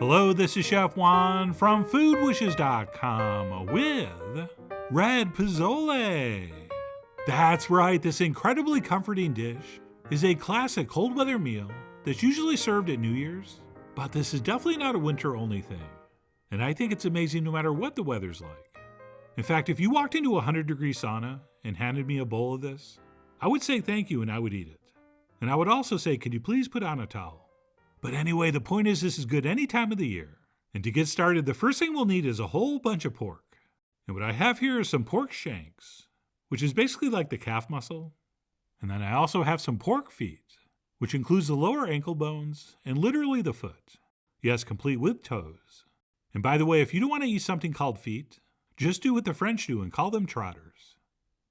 Hello, this is Chef Juan from foodwishes.com with red pozole. That's right, this incredibly comforting dish is a classic cold weather meal that's usually served at New Year's, but this is definitely not a winter only thing. And I think it's amazing no matter what the weather's like. In fact, if you walked into a 100-degree sauna and handed me a bowl of this, I would say thank you and I would eat it. And I would also say, could you please put on a towel? But anyway, the point is this is good any time of the year. And to get started, the first thing we'll need is a whole bunch of pork. And what I have here is some pork shanks, which is basically like the calf muscle. And then I also have some pork feet, which includes the lower ankle bones and literally the foot. Yes, complete with toes. And by the way, if you don't want to eat something called feet, just do what the French do and call them trotters.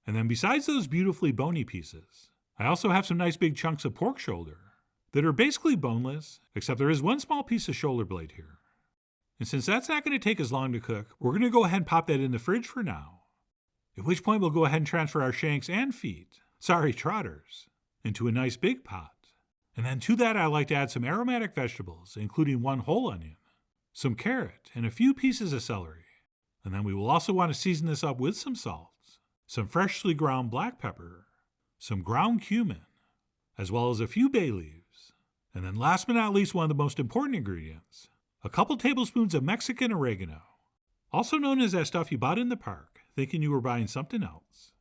And then besides those beautifully bony pieces, I also have some nice big chunks of pork shoulder that are basically boneless, except there is one small piece of shoulder blade here. And since that's not going to take as long to cook, we're going to go ahead and pop that in the fridge for now. At which point we'll go ahead and transfer our shanks and feet, trotters, into a nice big pot. And then to that I like to add some aromatic vegetables, including one whole onion, some carrot, and a few pieces of celery. And then we will also want to season this up with some salt, some freshly ground black pepper, some ground cumin, as well as a few bay leaves. And then last but not least, one of the most important ingredients, a couple tablespoons of Mexican oregano, also known as that stuff you bought in the park, thinking you were buying something else.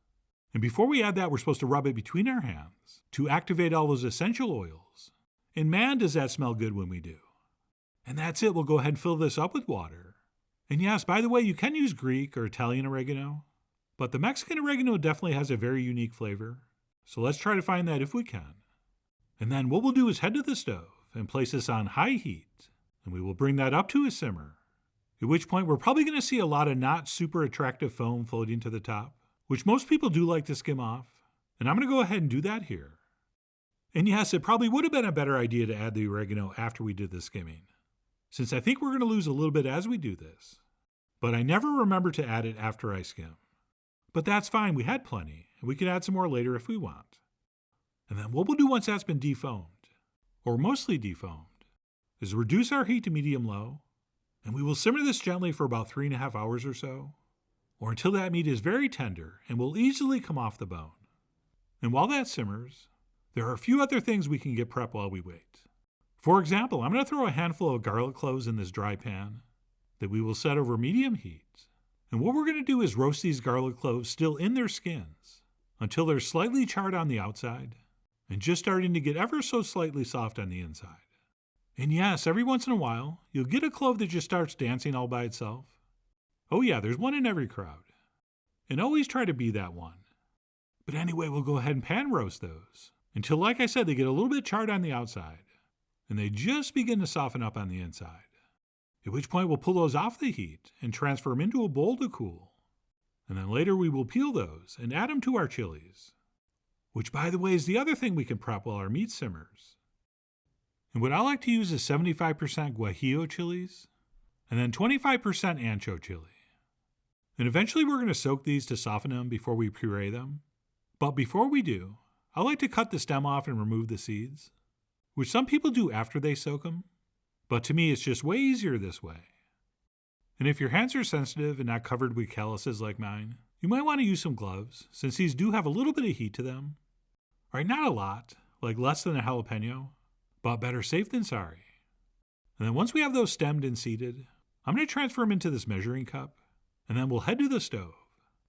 And before we add that, we're supposed to rub it between our hands to activate all those essential oils. And man, does that smell good when we do. And that's it. We'll go ahead and fill this up with water. And yes, by the way, you can use Greek or Italian oregano, but the Mexican oregano definitely has a very unique flavor. So let's try to find that if we can. And then what we'll do is head to the stove and place this on high heat, and we will bring that up to a simmer, at which point we're probably going to see a lot of not super attractive foam floating to the top, which most people do like to skim off, and I'm going to go ahead and do that here. And yes, it probably would have been a better idea to add the oregano after we did the skimming, since I think we're going to lose a little bit as we do this, but I never remember to add it after I skim. But that's fine, we had plenty, and we can add some more later if we want. And then what we'll do once that's been defoamed, or mostly defoamed, is reduce our heat to medium-low, and we will simmer this gently for about 3.5 hours or so, or until that meat is very tender and will easily come off the bone. And while that simmers, there are a few other things we can get prepped while we wait. For example, I'm going to throw a handful of garlic cloves in this dry pan that we will set over medium heat. And what we're going to do is roast these garlic cloves still in their skins until they're slightly charred on the outside and just starting to get ever so slightly soft on the inside. And yes, every once in a while, you'll get a clove that just starts dancing all by itself. Oh yeah, there's one in every crowd. And always try to be that one. But anyway, we'll go ahead and pan roast those until, like I said, they get a little bit charred on the outside and they just begin to soften up on the inside. At which point we'll pull those off the heat and transfer them into a bowl to cool. And then later we will peel those and add them to our chilies, which by the way is the other thing we can prep while our meat simmers. And what I like to use is 75% guajillo chilies and then 25% ancho chili. And eventually we're going to soak these to soften them before we puree them. But before we do, I like to cut the stem off and remove the seeds, which some people do after they soak them. But to me, it's just way easier this way. And if your hands are sensitive and not covered with calluses like mine, you might want to use some gloves, since these do have a little bit of heat to them. All right, not a lot, like less than a jalapeno, but better safe than sorry. And then once we have those stemmed and seeded, I'm going to transfer them into this measuring cup, and then we'll head to the stove,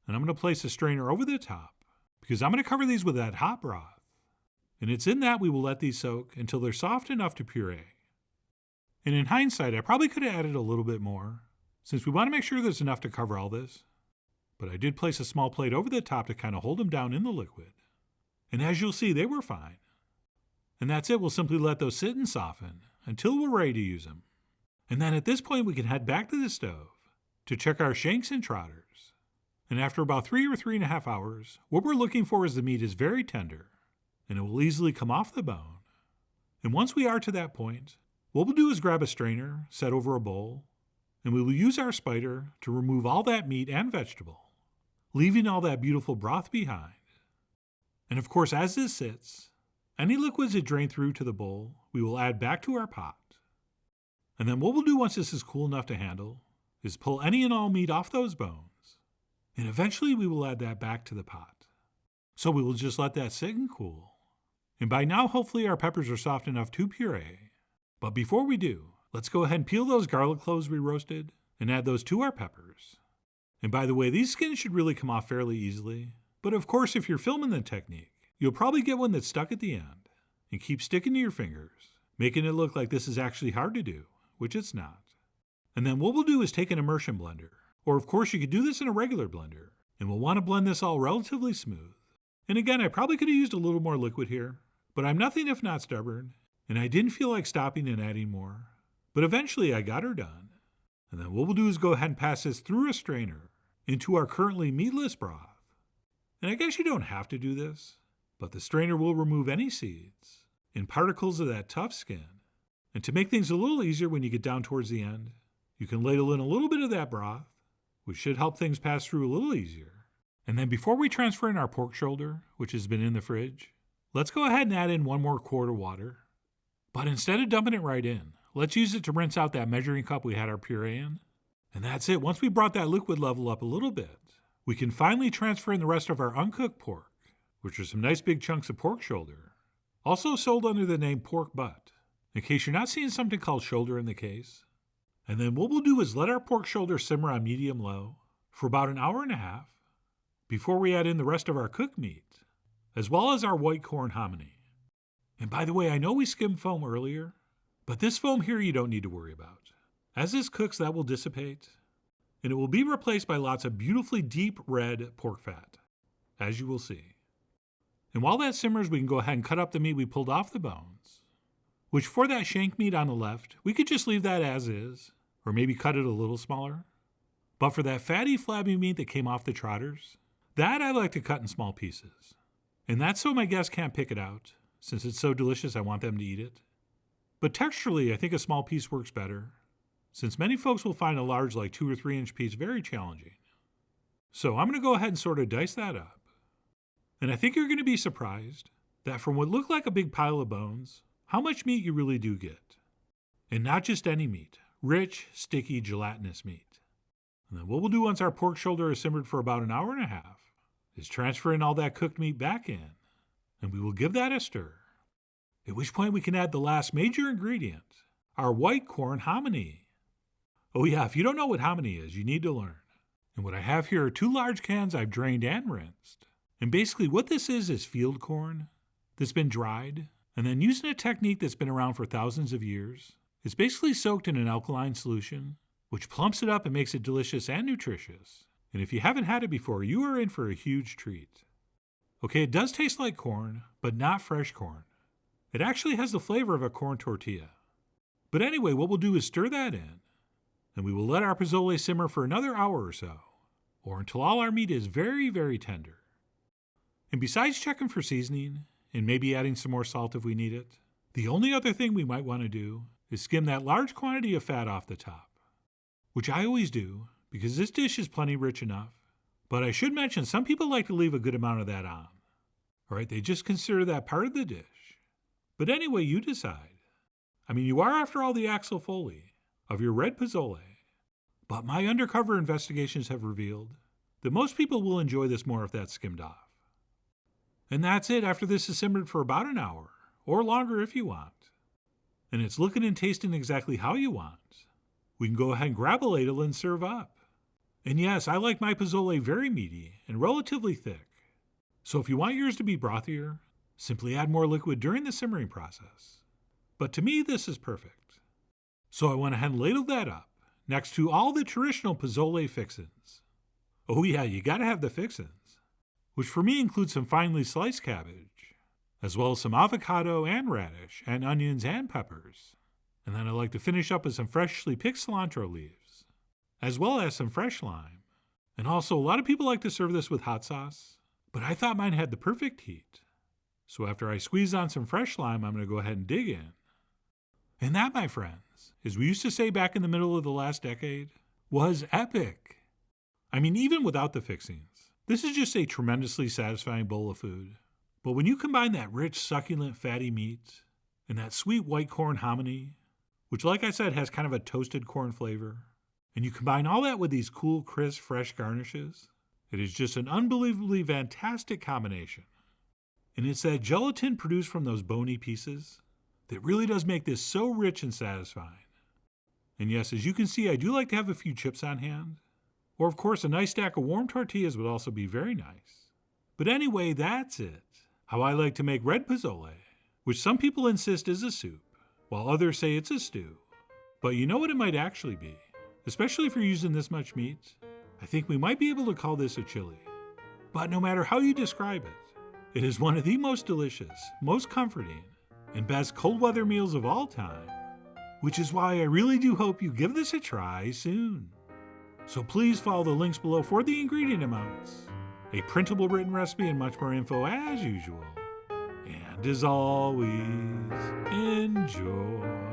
and I'm going to place a strainer over the top, because I'm going to cover these with that hot broth. And it's in that we will let these soak until they're soft enough to puree. And in hindsight, I probably could have added a little bit more, since we want to make sure there's enough to cover all this. But I did place a small plate over the top to kind of hold them down in the liquid. And as you'll see, they were fine. And that's it, we'll simply let those sit and soften until we're ready to use them. And then at this point, we can head back to the stove to check our shanks and trotters. And after about 3 or 3.5 hours, what we're looking for is the meat is very tender, and it will easily come off the bone. And once we are to that point, what we'll do is grab a strainer, set over a bowl, and we will use our spider to remove all that meat and vegetable, leaving all that beautiful broth behind. And of course, as this sits, any liquids that drain through to the bowl, we will add back to our pot. And then what we'll do once this is cool enough to handle is pull any and all meat off those bones. And eventually we will add that back to the pot. So we will just let that sit and cool. And by now, hopefully our peppers are soft enough to puree. But before we do, let's go ahead and peel those garlic cloves we roasted and add those to our peppers. And by the way, these skins should really come off fairly easily. But of course, if you're filming the technique, you'll probably get one that's stuck at the end and keep sticking to your fingers, making it look like this is actually hard to do, which it's not. And then what we'll do is take an immersion blender, or of course you could do this in a regular blender, and we'll want to blend this all relatively smooth. And again, I probably could have used a little more liquid here, but I'm nothing if not stubborn, and I didn't feel like stopping and adding more. But eventually I got her done. And then what we'll do is go ahead and pass this through a strainer into our currently meatless broth. And I guess you don't have to do this, but the strainer will remove any seeds and particles of that tough skin. And to make things a little easier when you get down towards the end, you can ladle in a little bit of that broth, which should help things pass through a little easier. And then before we transfer in our pork shoulder, which has been in the fridge, let's go ahead and add in 1 more quart of water. But instead of dumping it right in, let's use it to rinse out that measuring cup we had our puree in. And that's it. Once we brought that liquid level up a little bit, we can finally transfer in the rest of our uncooked pork, which are some nice big chunks of pork shoulder, also sold under the name pork butt, in case you're not seeing something called shoulder in the case. And then what we'll do is let our pork shoulder simmer on medium-low for about an hour and a half before we add in the rest of our cooked meat, as well as our white corn hominy. And by the way, I know we skimmed foam earlier, but this foam here you don't need to worry about. As this cooks, that will dissipate, and it will be replaced by lots of beautifully deep red pork fat, as you will see. And while that simmers, we can go ahead and cut up the meat we pulled off the bones, which for that shank meat on the left, we could just leave that as is, or maybe cut it a little smaller. But for that fatty, flabby meat that came off the trotters, that I like to cut in small pieces. And that's so my guests can't pick it out. Since it's so delicious, I want them to eat it. But texturally, I think a small piece works better, since many folks will find a large, like 2 or 3 inch piece very challenging. So I'm going to go ahead and sort of dice that up. And I think you're going to be surprised that from what looked like a big pile of bones, how much meat you really do get. And not just any meat, rich, sticky, gelatinous meat. And then what we'll do once our pork shoulder is simmered for about an hour and a half is transfer in all that cooked meat back in, and we will give that a stir. At which point we can add the last major ingredient, our white corn hominy. Oh yeah, if you don't know what hominy is, you need to learn. And what I have here are 2 large cans I've drained and rinsed. And basically what this is field corn that's been dried, and then using a technique that's been around for thousands of years, it's basically soaked in an alkaline solution, which plumps it up and makes it delicious and nutritious. And if you haven't had it before, you are in for a huge treat. Okay, it does taste like corn, but not fresh corn. It actually has the flavor of a corn tortilla. But anyway, what we'll do is stir that in, and we will let our pozole simmer for another hour or so, or until all our meat is very, very tender. And besides checking for seasoning, and maybe adding some more salt if we need it, the only other thing we might want to do is skim that large quantity of fat off the top, which I always do, because this dish is plenty rich enough. But I should mention, some people like to leave a good amount of that on. All right, they just consider that part of the dish. But anyway, you decide. I mean, you are, after all, the axle foley of your red pozole. But my undercover investigations have revealed that most people will enjoy this more if that's skimmed off. And that's it after this is simmered for about an hour, or longer if you want. And it's looking and tasting exactly how you want. We can go ahead and grab a ladle and serve up. And yes, I like my pozole very meaty and relatively thick. So if you want yours to be brothier, simply add more liquid during the simmering process. But to me, this is perfect. So I went ahead and ladled that up, next to all the traditional pozole fixins. Oh yeah, you gotta have the fixins, which for me include some finely sliced cabbage, as well as some avocado and radish, and onions and peppers. And then I like to finish up with some freshly picked cilantro leaves, as well as some fresh lime. And also, a lot of people like to serve this with hot sauce, but I thought mine had the perfect heat. So after I squeeze on some fresh lime, I'm going to go ahead and dig in. And that, my friends, as we used to say back in the middle of the last decade, was epic. I mean, even without the fixings, this is just a tremendously satisfying bowl of food. But when you combine that rich, succulent, fatty meat and that sweet white corn hominy which, like I said, has kind of a toasted corn flavor. And you combine all that with these cool, crisp, fresh garnishes. It is just an unbelievably fantastic combination. And it's that gelatin produced from those bony pieces that really does make this so rich and satisfying. And yes, as you can see, I do like to have a few chips on hand. Or of course, a nice stack of warm tortillas would also be very nice. But anyway, that's it. How I like to make red pozole, which some people insist is a soup, while others say it's a stew. But you know what it might actually be? Especially if you're using this much meat, I think we might be able to call this a chili. But no matter how you describe it, it is one of the most delicious, most comforting, and best cold weather meals of all time, which is why I really do hope you give this a try soon. So please follow the links below for the ingredient amounts, a printable written recipe, and much more info as usual. And as always, enjoy.